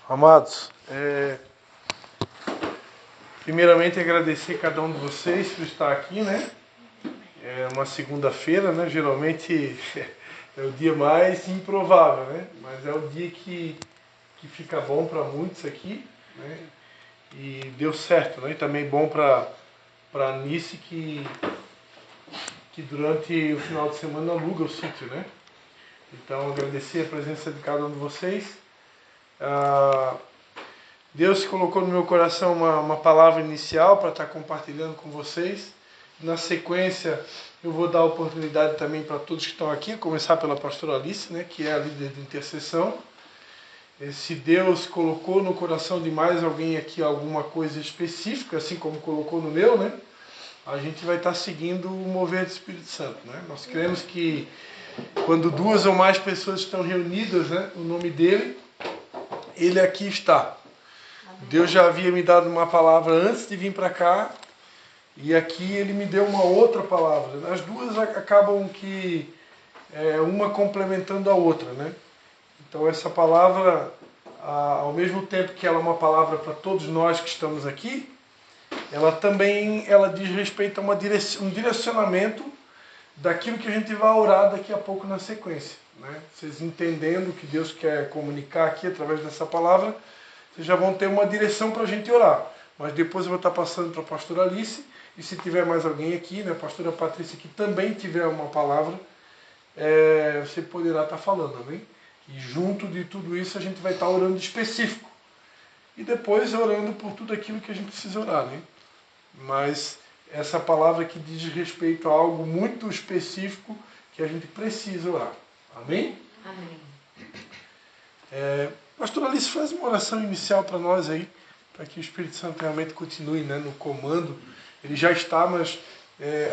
Amados, primeiramente agradecer a cada um de vocês por estar aqui, né? É uma segunda-feira, né? Geralmente é o dia mais improvável, né? Mas é o dia que fica bom para muitos aqui, né? E deu certo, né? E também bom para a Anice que durante o final de semana aluga o sítio, né? Então agradecer a presença de cada um de vocês. Deus colocou no meu coração uma palavra inicial para estar compartilhando com vocês. Na sequência, eu vou dar oportunidade também para todos que estão aqui, a começar pela pastora Alice, né, que é a líder de intercessão. Se Deus colocou no coração de mais alguém aqui alguma coisa específica, assim como colocou no meu, né, a gente vai estar seguindo o mover do Espírito Santo. Né? Nós cremos que quando duas ou mais pessoas estão reunidas, né, no nome dele, ele aqui está. Deus já havia me dado uma palavra antes de vir para cá, e aqui ele me deu uma outra palavra. As duas acabam que uma complementando a outra, né? Então essa palavra, ao mesmo tempo que ela é uma palavra para todos nós que estamos aqui, ela também diz respeito a um direcionamento daquilo que a gente vai orar daqui a pouco na sequência, né? Vocês entendendo o que Deus quer comunicar aqui através dessa palavra, vocês já vão ter uma direção para a gente orar. Mas depois eu vou estar passando para a pastora Alice, e se tiver mais alguém aqui, né, a pastora Patrícia, que também tiver uma palavra, você poderá estar falando, amém? E junto de tudo isso a gente vai estar orando específico. E depois orando por tudo aquilo que a gente precisa orar, né? Mas essa palavra que diz respeito a algo muito específico que a gente precisa orar. Amém? Amém. Pastor Alice, faz uma oração inicial para nós aí, para que o Espírito Santo realmente continue, né, no comando. Ele já está, mas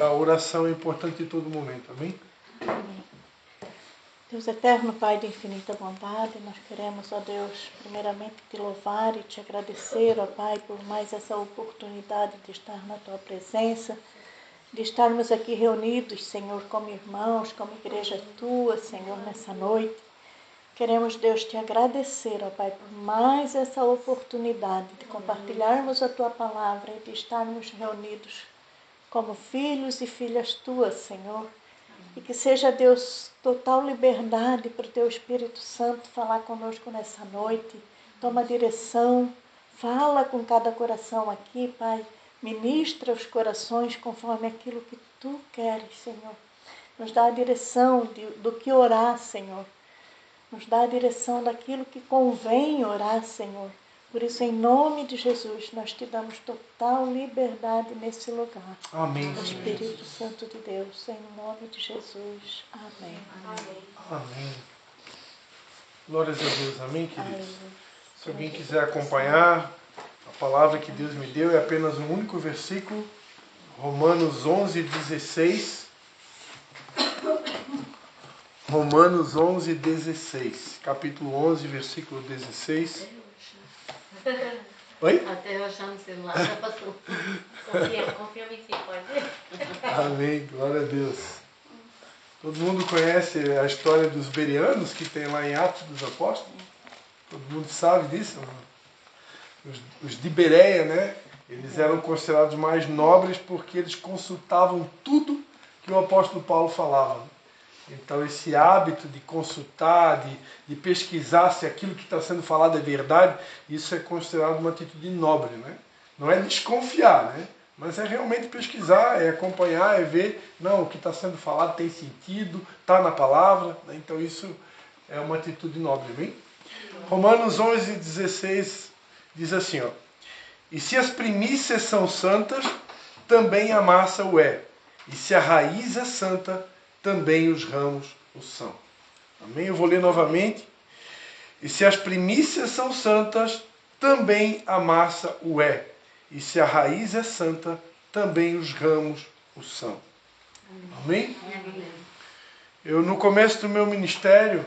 a oração é importante em todo momento. Amém? Amém. Deus eterno, Pai de infinita bondade, nós queremos, ó Deus, primeiramente te louvar e te agradecer, ó Pai, por mais essa oportunidade de estar na tua presença, de estarmos aqui reunidos, Senhor, como irmãos, como igreja tua, Senhor, nessa noite. Queremos, Deus, te agradecer, ó Pai, por mais essa oportunidade de compartilharmos a tua palavra e de estarmos reunidos como filhos e filhas tuas, Senhor. E que seja, Deus, total liberdade para o teu Espírito Santo falar conosco nessa noite. Toma direção, fala com cada coração aqui, Pai. Ministra os corações conforme aquilo que tu queres, Senhor. Nos dá a direção do que orar, Senhor. Nos dá a direção daquilo que convém orar, Senhor. Por isso, em nome de Jesus, nós te damos total liberdade nesse lugar. Amém. Espírito Santo de Deus, em nome de Jesus. Amém. Amém. Glórias a Deus. Amém, queridos? Aleluia. Se alguém quiser acompanhar, a palavra que Deus me deu é apenas um único versículo. Romanos 11:16. Romanos 11:16. Capítulo 11, versículo 16. Oi? Até eu achando o celular, já passou. Confia em si, pode? Amém, glória a Deus. Todo mundo conhece a história dos bereanos que tem lá em Atos dos Apóstolos? Todo mundo sabe disso? Os de Bereia, né? Eles eram considerados mais nobres porque eles consultavam tudo que o apóstolo Paulo falava. Então esse hábito de consultar, de pesquisar se aquilo que está sendo falado é verdade, isso é considerado uma atitude nobre, né? Não é desconfiar, né? Mas é realmente pesquisar, é acompanhar, é ver, não, o que está sendo falado tem sentido, está na palavra, né? Então isso é uma atitude nobre, bem? Romanos 11:16 diz assim, ó: e se as primícias são santas, também a massa o é, e se a raiz é santa, também os ramos o são. Amém? Eu vou ler novamente. E se as primícias são santas, também a massa o é. E se a raiz é santa, também os ramos o são. Amém? Eu, no começo do meu ministério,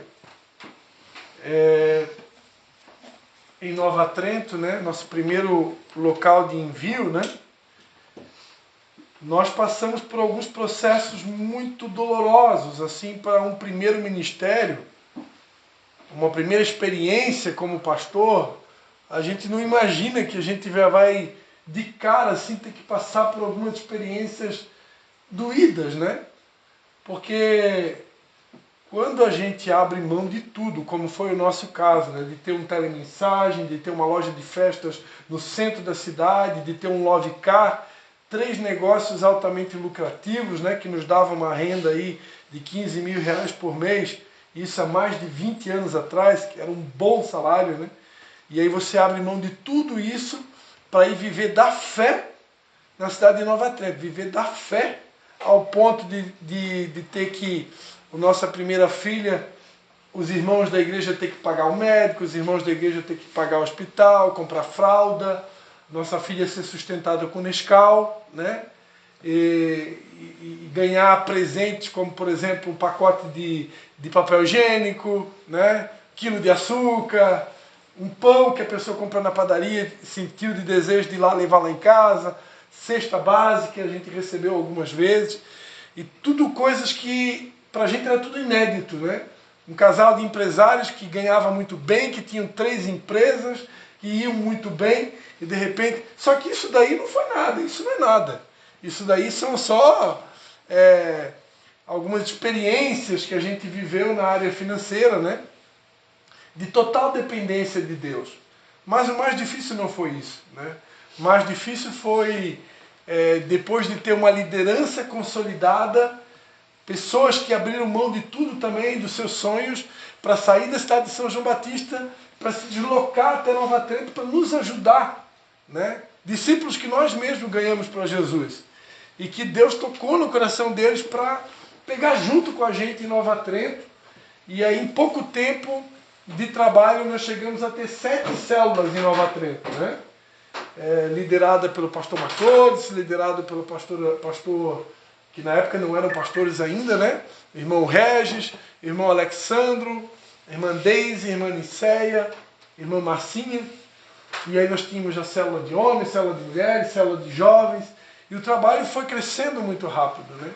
em Nova Trento, né, nosso primeiro local de envio, né, nós passamos por alguns processos muito dolorosos, assim, para um primeiro ministério, uma primeira experiência como pastor, a gente não imagina que a gente já vai de cara assim ter que passar por algumas experiências doídas, né? Porque quando a gente abre mão de tudo, como foi o nosso caso, né? De ter um telemensagem, de ter uma loja de festas no centro da cidade, de ter um Love Car, 3 negócios altamente lucrativos, né? Que nos davam uma renda aí de 15 mil reais por mês, isso há mais de 20 anos atrás, que era um bom salário, né? E aí você abre mão de tudo isso para ir viver da fé na cidade de Nova Trento, viver da fé ao ponto de ter que, a nossa primeira filha, os irmãos da igreja ter que pagar o médico, os irmãos da igreja ter que pagar o hospital, comprar fralda, nossa filha ser sustentada com Nescau, né? E ganhar presentes como, por exemplo, um pacote de papel higiênico, né? Quilo de açúcar, um pão que a pessoa compra na padaria, sentiu de desejo de ir lá levar lá em casa, cesta básica, a gente recebeu algumas vezes, e tudo coisas que para a gente era tudo inédito, né? Um casal de empresários que ganhava muito bem, que tinham 3 empresas, que iam muito bem, e de repente... Só que isso daí não foi nada, isso não é nada. Isso daí são só algumas experiências que a gente viveu na área financeira, né? De total dependência de Deus. Mas o mais difícil não foi isso, né? O mais difícil foi, depois de ter uma liderança consolidada, pessoas que abriram mão de tudo também, dos seus sonhos, para sair da cidade de São João Batista, para se deslocar até Nova Trento, para nos ajudar, né? Discípulos que nós mesmos ganhamos para Jesus. E que Deus tocou no coração deles para pegar junto com a gente em Nova Trento. E aí, em pouco tempo de trabalho, nós chegamos a ter 7 células em Nova Trento, né? Liderada pelo pastor Maclodes, liderado pelo pastor que na época não eram pastores ainda, né? Irmão Regis, irmão Alexandro, irmã Deise, irmã Niceia, irmã Marcinha. E aí nós tínhamos a célula de homens, célula de mulheres, célula de jovens. E o trabalho foi crescendo muito rápido, né?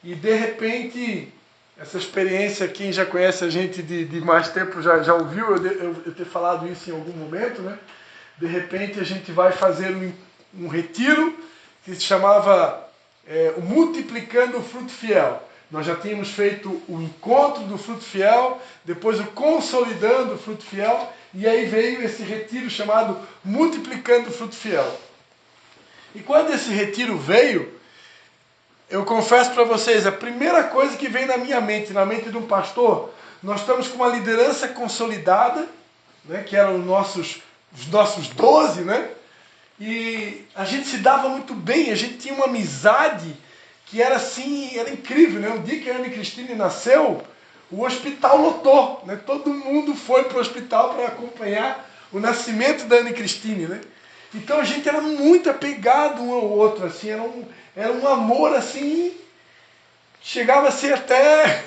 E de repente, essa experiência, quem já conhece a gente de mais tempo já ouviu eu ter falado isso em algum momento, né? De repente a gente vai fazer um retiro que se chamava o Multiplicando o Fruto Fiel. Nós já tínhamos feito o encontro do Fruto Fiel, depois o Consolidando o Fruto Fiel, e aí veio esse retiro chamado Multiplicando o Fruto Fiel. E quando esse retiro veio, eu confesso para vocês, a primeira coisa que vem na minha mente, na mente de um pastor, nós estamos com uma liderança consolidada, né, que eram os nossos 12, né? E a gente se dava muito bem, a gente tinha uma amizade que era assim, era incrível, né? O dia que a Ana Cristine nasceu, o hospital lotou, né? Todo mundo foi para o hospital para acompanhar o nascimento da Ana Cristine, né? Então a gente era muito apegado um ao outro, assim, era um amor assim, chegava a ser até,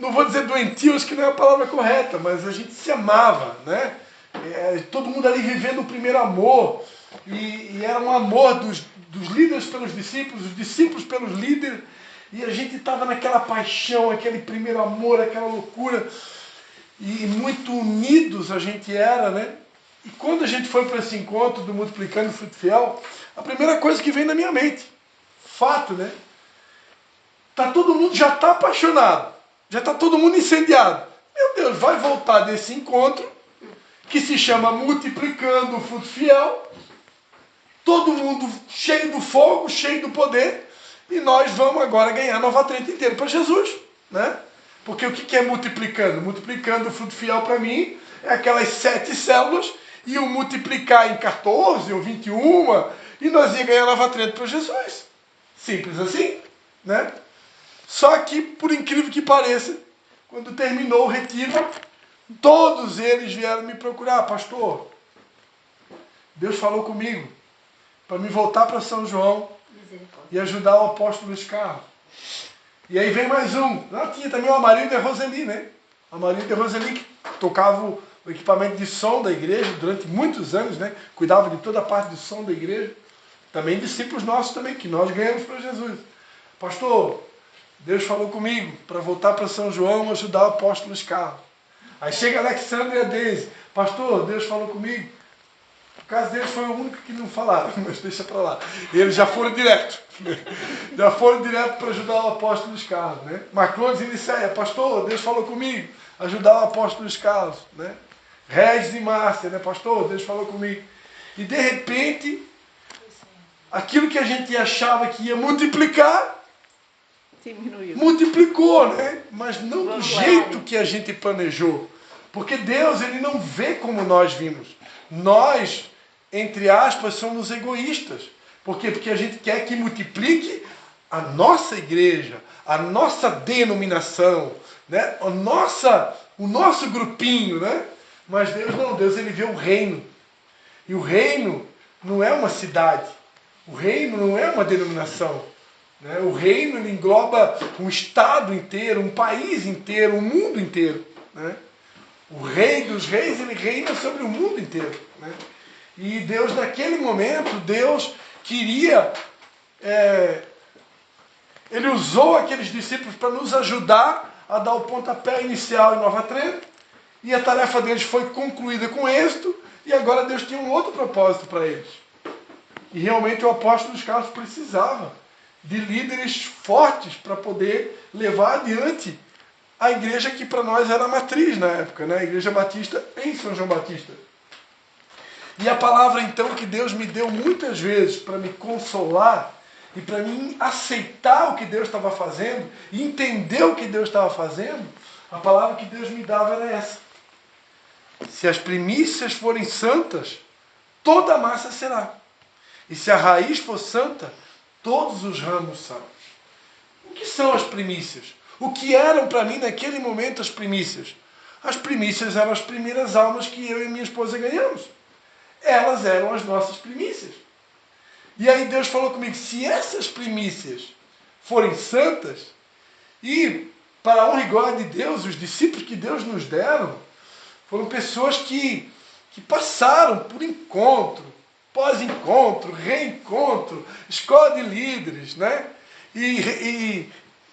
não vou dizer doentio, acho que não é a palavra correta, mas a gente se amava, né? Todo mundo ali vivendo o primeiro amor, e era um amor dos líderes pelos discípulos, os discípulos pelos líderes, e a gente estava naquela paixão, aquele primeiro amor, aquela loucura, e muito unidos a gente era, né? E quando a gente foi para esse encontro do Multiplicando o Fruto Fiel, a primeira coisa que vem na minha mente, fato, né? Todo mundo já está apaixonado, já está todo mundo incendiado. Meu Deus, vai voltar desse encontro, que se chama Multiplicando o Fruto Fiel, todo mundo cheio do fogo, cheio do poder, e nós vamos agora ganhar Nova Trento inteiro para Jesus, né? Porque o que é multiplicando? Multiplicando o fruto fiel para mim é aquelas 7 células, e o multiplicar em 14 ou 21, e nós ia ganhar Nova Trento para Jesus. Simples assim, né? Só que, por incrível que pareça, quando terminou o retiro, todos eles vieram me procurar. Pastor, Deus falou comigo para me voltar para São João e ajudar o apóstolo Luiz Carlos. E aí vem mais um. Lá tinha também o Amarildo e a Roseli, né? O Amarildo e a Roseli que tocava o equipamento de som da igreja durante muitos anos, né? Cuidava de toda a parte de som da igreja. Também discípulos nossos também, que nós ganhamos para Jesus. Pastor, Deus falou comigo para voltar para São João e ajudar o apóstolo Luiz Carlos. Aí chega a Alexandre e a Deise. Pastor, Deus falou comigo. O caso deles foi o único que não falaram, mas deixa para lá. Eles já foram direto. Já foram direto para ajudar o apóstolo Luís Carlos, né? Maclones e Niceia, pastor, Deus falou comigo. Ajudar o apóstolo Luís Carlos, né? Regis e Márcia, né? Pastor, Deus falou comigo. E de repente, aquilo que a gente achava que ia multiplicar, Diminuiu. multiplicou, né? Mas não do jeito que a gente planejou. Porque Deus, ele não vê como nós vimos. Nós, entre aspas, somos egoístas. Por quê? Porque a gente quer que multiplique a nossa igreja, a nossa denominação, né? O nosso grupinho, né? Mas Deus não, Deus ele vê o reino. E o reino não é uma cidade. O reino não é uma denominação. Né? O reino ele engloba um estado inteiro, um país inteiro, um mundo inteiro. Né? O rei dos reis, ele reina sobre o mundo inteiro. Né? E Deus, naquele momento, Deus queria... ele usou aqueles discípulos para nos ajudar a dar o pontapé inicial em Nova Trento. E a tarefa deles foi concluída com êxito. E agora Deus tinha um outro propósito para eles. E realmente o apóstolo Luís Carlos precisava de líderes fortes para poder levar adiante a igreja que para nós era a matriz na época, né? A Igreja Batista em São João Batista. E a palavra então que Deus me deu muitas vezes para me consolar e para mim aceitar o que Deus estava fazendo e entender o que Deus estava fazendo, a palavra que Deus me dava era essa. Se as primícias forem santas, toda a massa será. E se a raiz for santa, todos os ramos são. O que são as primícias? O que eram para mim naquele momento as primícias? As primícias eram as primeiras almas que eu e minha esposa ganhamos. Elas eram as nossas primícias. E aí Deus falou comigo, se essas primícias forem santas, e para a honra e glória de Deus, os discípulos que Deus nos deram, foram pessoas que passaram por encontro, pós-encontro, reencontro, escola de líderes, né? E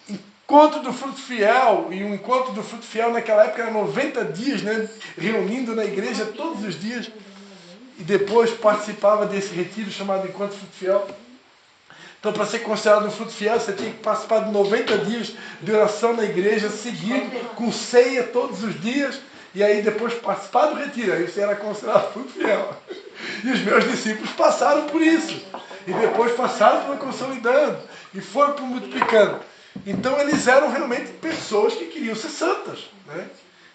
encontro do fruto fiel, e um encontro do fruto fiel naquela época era 90 dias, né? Reunindo na igreja todos os dias, e depois participava desse retiro chamado Encontro Fruto Fiel. Então, para ser considerado um fruto fiel, você tinha que participar de 90 dias de oração na igreja, seguido, com ceia todos os dias, e aí depois participar do retiro, aí você era considerado fruto fiel. E os meus discípulos passaram por isso, e depois passaram pelo consolidando, e foram multiplicando. Então eles eram realmente pessoas que queriam ser santas. Né?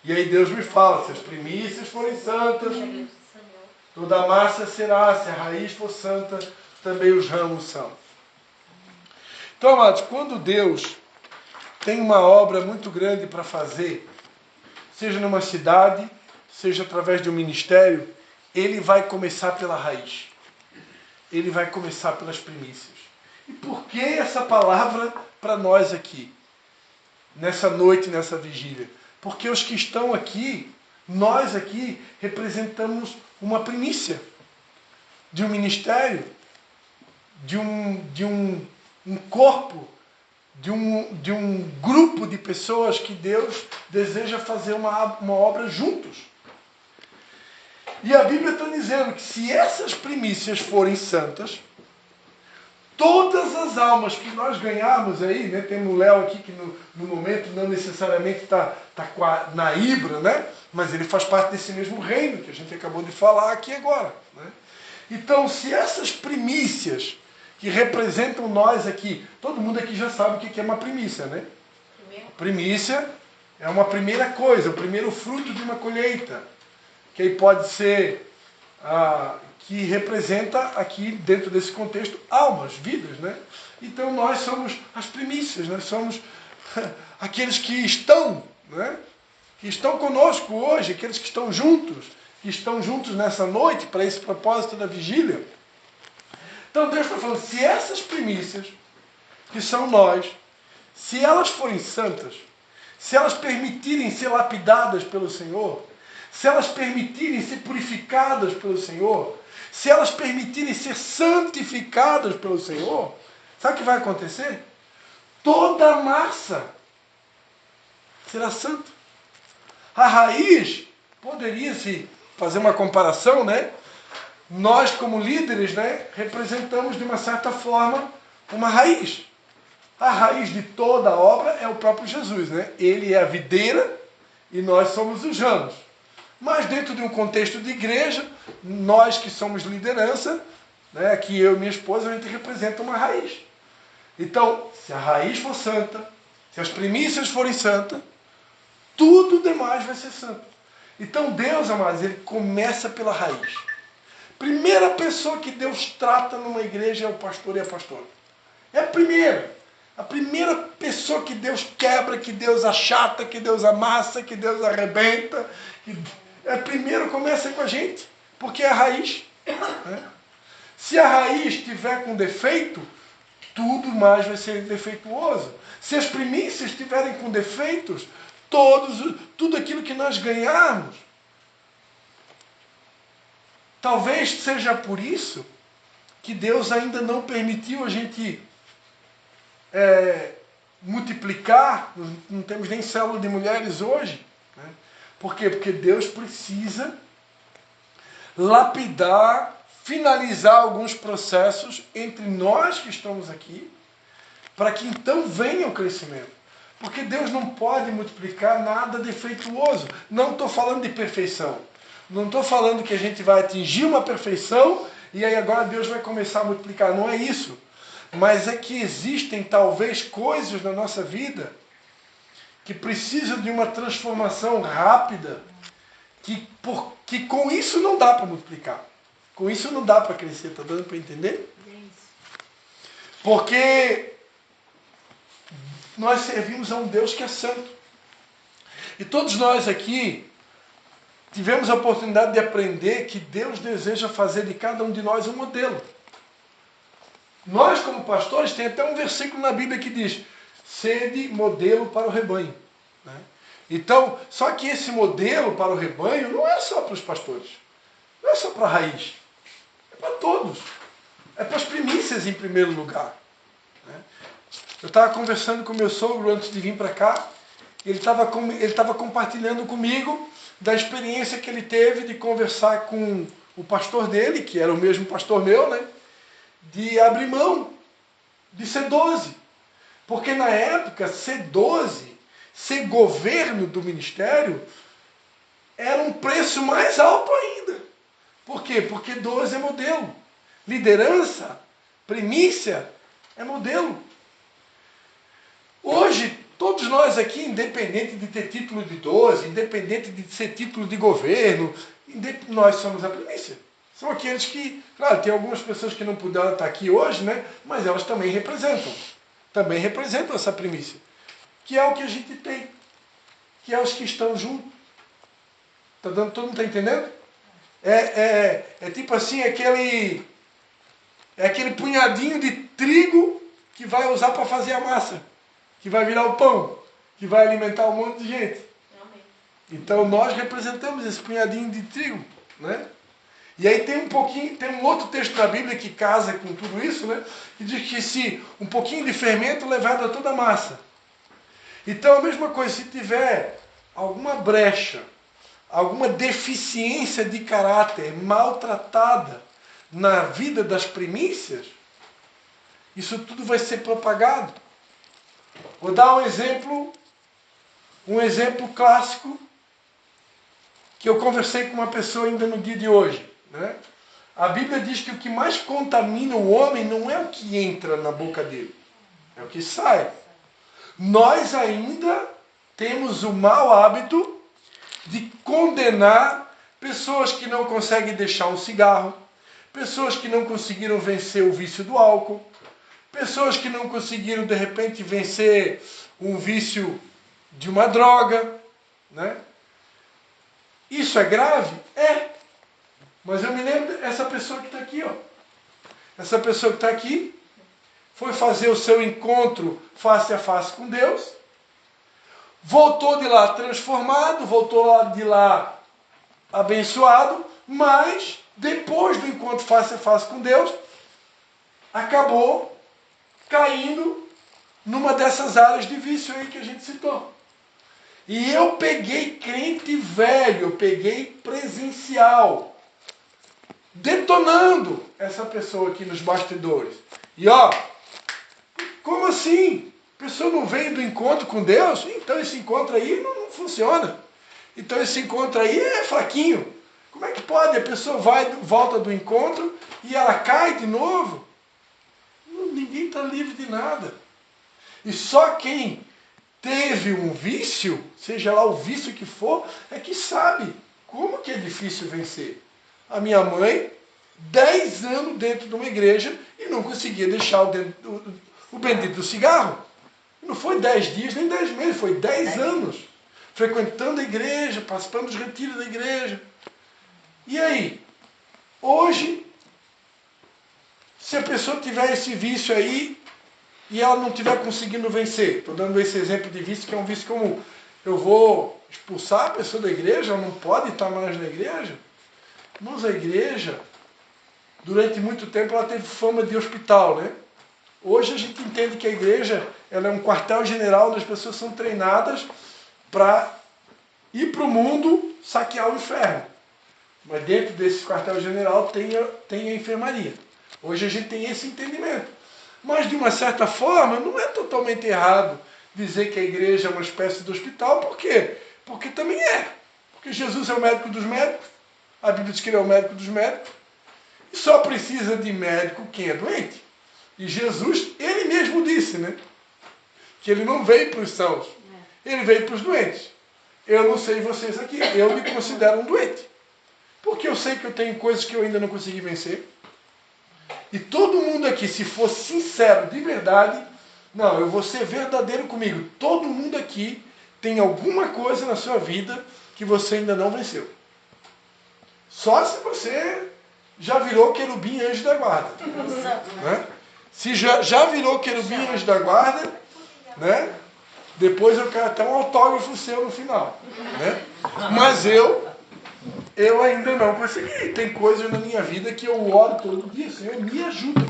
E aí Deus me fala, se as primícias forem santas, toda a massa será, se a raiz for santa, também os ramos são. Então, amados, quando Deus tem uma obra muito grande para fazer, seja numa cidade, seja através de um ministério, Ele vai começar pela raiz. Ele vai começar pelas primícias. E por que essa palavra para nós aqui? Nessa noite, nessa vigília? Porque os que estão aqui, nós aqui, representamos uma primícia de um ministério, de um corpo, de um grupo de pessoas que Deus deseja fazer uma obra juntos. E a Bíblia está dizendo que se essas primícias forem santas, todas as almas que nós ganharmos aí, né? Temos o Léo aqui que no momento não necessariamente está na Ibra, né? Mas ele faz parte desse mesmo reino que a gente acabou de falar aqui agora. Né? Então, se essas primícias que representam nós aqui, todo mundo aqui já sabe o que é uma primícia, né? Primícia é uma primeira coisa, o primeiro fruto de uma colheita, que aí pode ser, que representa aqui, dentro desse contexto, almas, vidas, né? Então nós somos as primícias, nós somos aqueles que estão, né? Que estão conosco hoje, aqueles que estão juntos nessa noite, para esse propósito da vigília. Então Deus está falando, se essas primícias, que são nós, se elas forem santas, se elas permitirem ser lapidadas pelo Senhor, se elas permitirem ser purificadas pelo Senhor, se elas permitirem ser santificadas pelo Senhor, sabe o que vai acontecer? Toda a massa será santa. A raiz poderia se fazer uma comparação, né? Nós, como líderes, né, representamos de uma certa forma uma raiz. A raiz de toda a obra é o próprio Jesus, né? Ele é a videira e nós somos os ramos. Mas dentro de um contexto de igreja, nós que somos liderança, né, aqui eu e minha esposa, a gente representa uma raiz. Então, se a raiz for santa, se as primícias forem santas, tudo demais vai ser santo. Então Deus, amados, ele começa pela raiz. Primeira pessoa que Deus trata numa igreja é o pastor e a pastora. É a primeira. A primeira pessoa que Deus quebra, que Deus achata, que Deus amassa, que Deus arrebenta. Primeiro começa com a gente, porque é a raiz. Né? Se a raiz estiver com defeito, tudo mais vai ser defeituoso. Se as primícias estiverem com defeitos, tudo aquilo que nós ganharmos. Talvez seja por isso que Deus ainda não permitiu a gente multiplicar. Não temos nem célula de mulheres hoje. Né? Por quê? Porque Deus precisa lapidar, finalizar alguns processos entre nós que estamos aqui, para que então venha o crescimento. Porque Deus não pode multiplicar nada defeituoso. Não estou falando de perfeição. Não estou falando que a gente vai atingir uma perfeição e aí agora Deus vai começar a multiplicar. Não é isso. Mas é que existem talvez coisas na nossa vida que precisam de uma transformação rápida, que com isso não dá para multiplicar. Com isso não dá para crescer. Está dando para entender? Porque nós servimos a um Deus que é santo. E todos nós aqui tivemos a oportunidade de aprender que Deus deseja fazer de cada um de nós um modelo. Nós, como pastores, tem até um versículo na Bíblia que diz: sede modelo para o rebanho. Né? Então, só que esse modelo para o rebanho não é só para os pastores. Não é só para a raiz. É para todos. É para as primícias em primeiro lugar. Né? Eu estava conversando com meu sogro antes de vir para cá. Ele estava compartilhando comigo da experiência que ele teve de conversar com o pastor dele, que era o mesmo pastor meu, né? De abrir mão de ser 12. Porque na época, ser 12, ser governo do ministério, era um preço mais alto ainda. Por quê? Porque 12 é modelo. Liderança, primícia, é modelo. Hoje, todos nós aqui, independente de ter título de 12, independente de ser título de governo, nós somos a primícia. São aqueles que, claro, tem algumas pessoas que não puderam estar aqui hoje, né? Mas elas também representam. Também representam essa primícia. Que é o que a gente tem. Que é os que estão juntos. Todo mundo está entendendo? É tipo assim, aquele punhadinho de trigo que vai usar para fazer a massa. Que vai virar o pão. Que vai alimentar um monte de gente. Então nós representamos esse punhadinho de trigo, né? E aí tem um outro texto da Bíblia que casa com tudo isso, né? Que diz que se um pouquinho de fermento levado a toda a massa. Então a mesma coisa, se tiver alguma brecha, alguma deficiência de caráter maltratada na vida das primícias, isso tudo vai ser propagado. Vou dar um exemplo clássico que eu conversei com uma pessoa ainda no dia de hoje. Né? A Bíblia diz que o que mais contamina o homem não é o que entra na boca dele, é o que sai. Nós ainda temos o mau hábito de condenar pessoas que não conseguem deixar um cigarro, pessoas que não conseguiram vencer o vício do álcool, pessoas que não conseguiram, de repente, vencer um vício de uma droga. Né? Isso é grave? É. Mas eu me lembro dessa pessoa que está aqui, ó. Essa pessoa que está aqui foi fazer o seu encontro face a face com Deus, voltou de lá transformado, voltou de lá abençoado, mas depois do encontro face a face com Deus, acabou caindo numa dessas áreas de vício aí que a gente citou. E eu peguei crente velho, eu peguei presencial, detonando essa pessoa aqui nos bastidores. E como assim? A pessoa não veio do encontro com Deus? Então esse encontro aí não funciona. Então esse encontro aí é fraquinho. Como é que pode? A pessoa volta do encontro e ela cai de novo? Ninguém está livre de nada. E só quem teve um vício, seja lá o vício que for, é que sabe como que é difícil vencer. A minha mãe, 10 anos dentro de uma igreja e não conseguia deixar o bendito do cigarro. Não foi 10 dias, nem 10 meses, foi 10 anos. Frequentando a igreja, participando dos retiros da igreja. E aí? Hoje, se a pessoa tiver esse vício aí e ela não estiver conseguindo vencer, estou dando esse exemplo de vício que é um vício comum, eu vou expulsar a pessoa da igreja, ela não pode estar mais na igreja? Irmãos, a igreja, durante muito tempo, ela teve fama de hospital, né? Hoje a gente entende que a igreja ela é um quartel-general onde as pessoas são treinadas para ir para o mundo saquear o inferno. Mas dentro desse quartel-general tem a enfermaria. Hoje a gente tem esse entendimento. Mas de uma certa forma, não é totalmente errado dizer que a igreja é uma espécie de hospital. Por quê? Porque também é. Porque Jesus é o médico dos médicos. A Bíblia diz que ele é o médico dos médicos. E só precisa de médico quem é doente. E Jesus, ele mesmo disse, né? Que ele não veio para os sãos. Ele veio para os doentes. Eu não sei vocês aqui. Eu me considero um doente. Porque eu sei que eu tenho coisas que eu ainda não consegui vencer. E todo mundo aqui, se for sincero de verdade, não, eu vou ser verdadeiro comigo. Todo mundo aqui tem alguma coisa na sua vida que você ainda não venceu. Só se você já virou querubim anjo da guarda. Né? Se já virou querubim anjo da guarda, né? Depois eu quero até um autógrafo seu no final. Né? Mas eu ainda não consegui. Tem coisas na minha vida que eu oro todo dia, Senhor, me ajuda.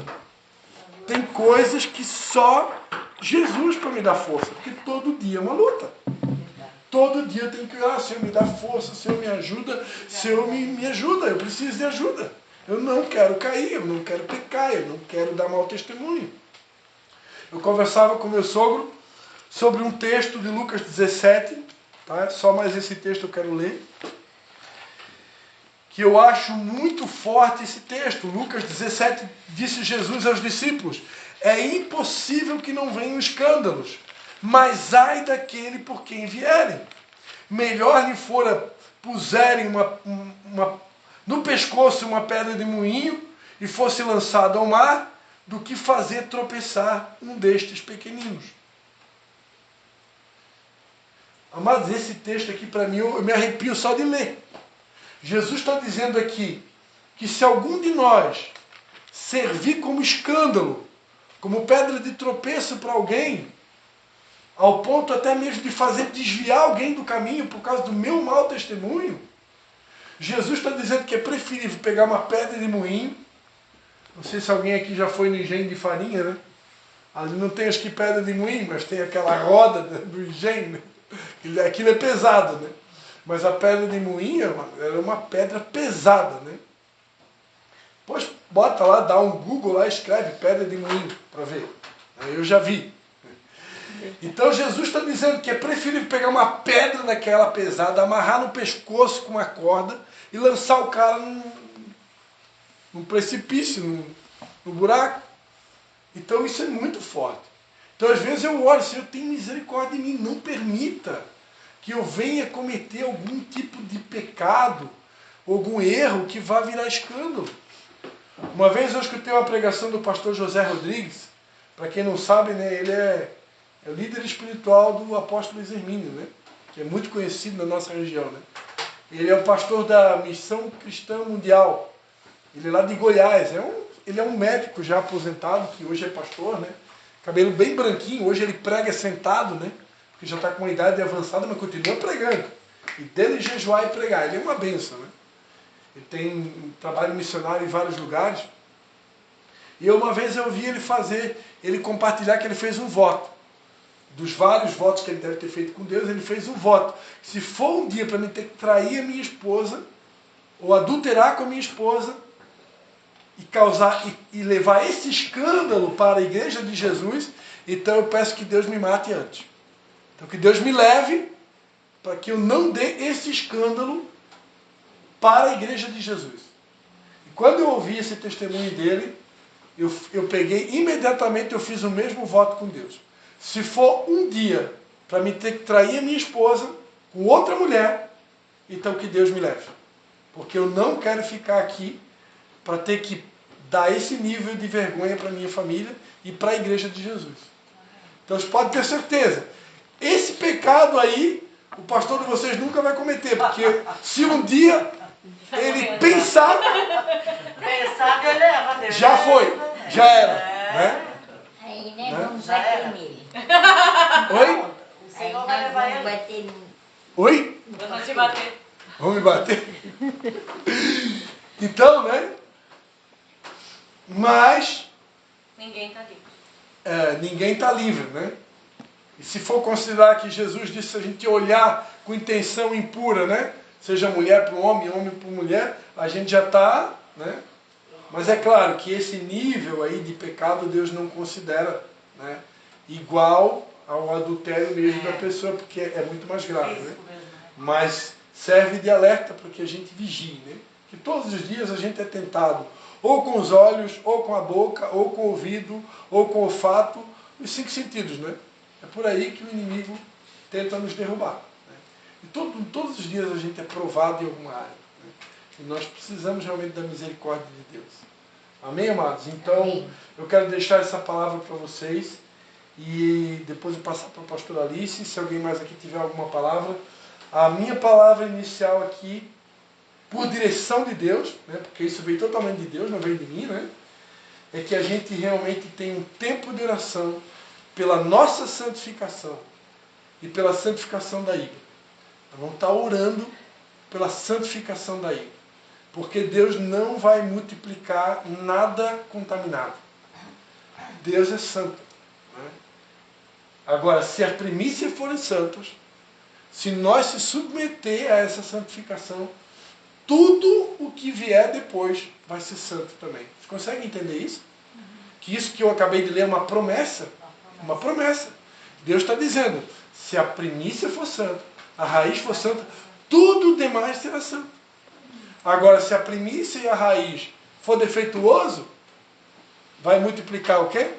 Tem coisas que só Jesus para me dar força, porque todo dia é uma luta. Todo dia eu tenho que orar, Senhor, me dá força, Senhor, me ajuda, Senhor, me ajuda, eu preciso de ajuda. Eu não quero cair, eu não quero pecar, eu não quero dar mau testemunho. Eu conversava com meu sogro sobre um texto de Lucas 17, tá? Só mais esse texto eu quero ler. Que eu acho muito forte esse texto. Lucas 17, disse Jesus aos discípulos: é impossível que não venham escândalos, mas ai daquele por quem vierem. Melhor lhe fora puserem no pescoço uma pedra de moinho e fosse lançado ao mar, do que fazer tropeçar um destes pequeninos. Amados, esse texto aqui para mim, eu me arrepio só de ler. Jesus está dizendo aqui que se algum de nós servir como escândalo, como pedra de tropeço para alguém, ao ponto até mesmo de fazer desviar alguém do caminho por causa do meu mau testemunho, Jesus está dizendo que é preferível pegar uma pedra de moinho. Não sei se alguém aqui já foi no engenho de farinha, né? Ali não tem acho que pedra de moinho, mas tem aquela roda do engenho, né? Aquilo é pesado, né? Mas a pedra de moinho era uma pedra pesada, né? Pois bota lá, dá um Google lá, escreve pedra de moinho para ver. Aí eu já vi. Então Jesus está dizendo que é preferível pegar uma pedra daquela pesada, amarrar no pescoço com uma corda e lançar o cara num precipício, num buraco. Então isso é muito forte. Então às vezes eu oro, Senhor, tem misericórdia de mim, não permita que eu venha cometer algum tipo de pecado, algum erro que vá virar escândalo. Uma vez eu escutei uma pregação do pastor José Rodrigues. Para quem não sabe, né, ele é o líder espiritual do apóstolo Hermínio, né, que é muito conhecido na nossa região. Né. Ele é o pastor da Missão Cristã Mundial. Ele é lá de Goiás. Ele é um médico já aposentado, que hoje é pastor, né, cabelo bem branquinho. Hoje ele prega sentado, né, que já está com uma idade avançada, mas continua pregando. E dele jejuar e pregar. Ele é uma bênção, né? Ele tem um trabalho missionário em vários lugares. E uma vez eu vi ele compartilhar que ele fez um voto. Dos vários votos que ele deve ter feito com Deus, ele fez um voto. Se for um dia para mim ter que trair a minha esposa, ou adulterar com a minha esposa e causar e levar esse escândalo para a igreja de Jesus, então eu peço que Deus me mate antes. Então que Deus me leve para que eu não dê esse escândalo para a igreja de Jesus. E quando eu ouvi esse testemunho dele, eu peguei, imediatamente eu fiz o mesmo voto com Deus. Se for um dia para me ter que trair a minha esposa com outra mulher, então que Deus me leve. Porque eu não quero ficar aqui para ter que dar esse nível de vergonha para a minha família e para a igreja de Jesus. Então vocês podem ter certeza, esse pecado aí, o pastor de vocês nunca vai cometer, porque se um dia ele pensar, Deus leva, Deus já foi, leva. já era. Né? Aí, né? Né? Vamos Já bater era. nele. Oi? O Aí Senhor nós vai levar vamos ele. bater nele. Oi? Eu vou te bater. Vamos me bater? Então, né? Mas Ninguém tá livre. ninguém está livre, né? E se for considerar que Jesus disse se a gente olhar com intenção impura, né? Seja mulher para o homem, homem para mulher, a gente já está, né? Mas é claro que esse nível aí de pecado Deus não considera, né? Igual ao adultério mesmo da pessoa, porque é muito mais grave, né? Mas serve de alerta para que a gente vigie, né? Que todos os dias a gente é tentado, ou com os olhos, ou com a boca, ou com o ouvido, ou com o olfato, os 5 sentidos, né? É por aí que o inimigo tenta nos derrubar. Né? E todos os dias a gente é provado em alguma área. Né? E nós precisamos realmente da misericórdia de Deus. Amém, amados? Então, Amém. eu quero deixar essa palavra para vocês e depois eu passar para a pastora Alice, se alguém mais aqui tiver alguma palavra. A minha palavra inicial aqui, por direção de Deus, né, porque isso veio totalmente de Deus, não veio de mim, né, é que a gente realmente tem um tempo de oração pela nossa santificação e pela santificação da igreja. Nós vamos estar orando pela santificação da igreja, porque Deus não vai multiplicar nada contaminado. Deus é santo. Né? Agora, se as primícias forem santas, se nós se submeter a essa santificação, tudo o que vier depois vai ser santo também. Vocês conseguem entender isso? Que isso que eu acabei de ler é uma promessa. Uma promessa. Deus está dizendo, se a primícia for santa, a raiz for santa, tudo demais será santo. Agora, se a primícia e a raiz for defeituoso, vai multiplicar o quê?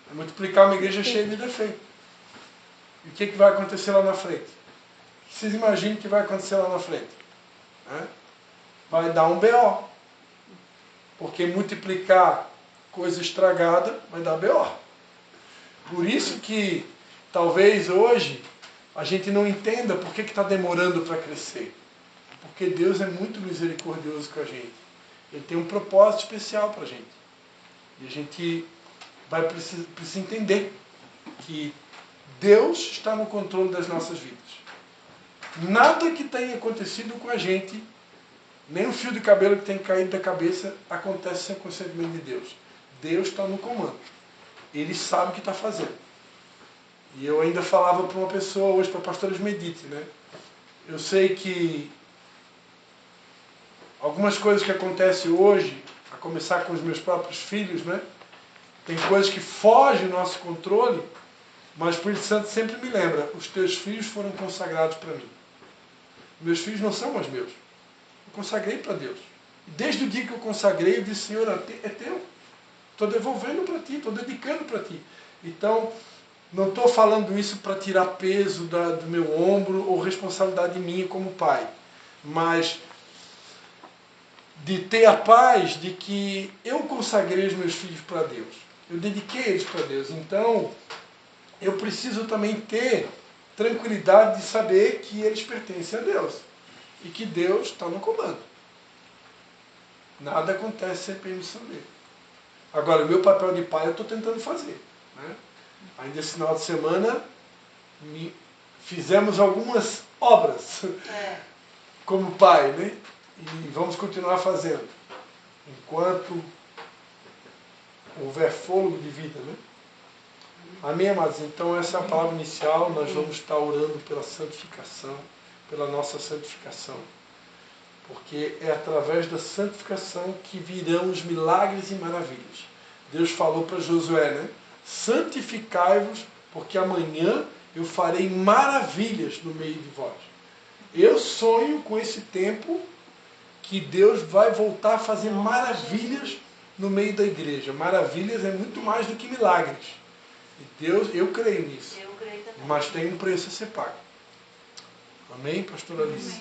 Vai multiplicar uma igreja cheia de defeito. E o que vai acontecer lá na frente? Vocês imaginem o que vai acontecer lá na frente? Vai dar um BO. Porque multiplicar coisa estragada vai dar BO. Por isso que talvez hoje a gente não entenda por que está demorando para crescer. Porque Deus é muito misericordioso com a gente. Ele tem um propósito especial para a gente. E a gente vai precisar entender que Deus está no controle das nossas vidas. Nada que tenha acontecido com a gente, nem um fio de cabelo que tenha caído da cabeça, acontece sem o consentimento de Deus. Deus está no comando. Ele sabe o que está fazendo. E eu ainda falava para uma pessoa hoje, para pastores medite, né? Eu sei que algumas coisas que acontecem hoje, a começar com os meus próprios filhos, né? Tem coisas que fogem do nosso controle, mas o Espírito Santo sempre me lembra, os teus filhos foram consagrados para mim. Meus filhos não são mais meus. Eu consagrei para Deus. E desde o dia que eu consagrei, eu disse, Senhor, é teu. Estou devolvendo para ti, estou dedicando para ti. Então, não estou falando isso para tirar peso do meu ombro ou responsabilidade minha como pai. Mas de ter a paz de que eu consagrei os meus filhos para Deus. Eu dediquei eles para Deus. Então, eu preciso também ter tranquilidade de saber que eles pertencem a Deus. E que Deus está no comando. Nada acontece sem permissão dele. Agora, o meu papel de pai eu estou tentando fazer. Né? Ainda esse final de semana, fizemos algumas obras como pai, né? E vamos continuar fazendo. Enquanto houver fôlego de vida, né? Amém, amados? Então essa é a palavra inicial. Nós vamos estar orando pela santificação, pela nossa santificação. Porque é através da santificação que virão os milagres e maravilhas. Deus falou para Josué, né? Santificai-vos, porque amanhã eu farei maravilhas no meio de vós. Eu sonho com esse tempo que Deus vai voltar a fazer maravilhas no meio da igreja. Maravilhas é muito mais do que milagres. E Deus, eu creio nisso. Eu creio também. Mas tem um preço a ser pago. Amém, pastora Alice?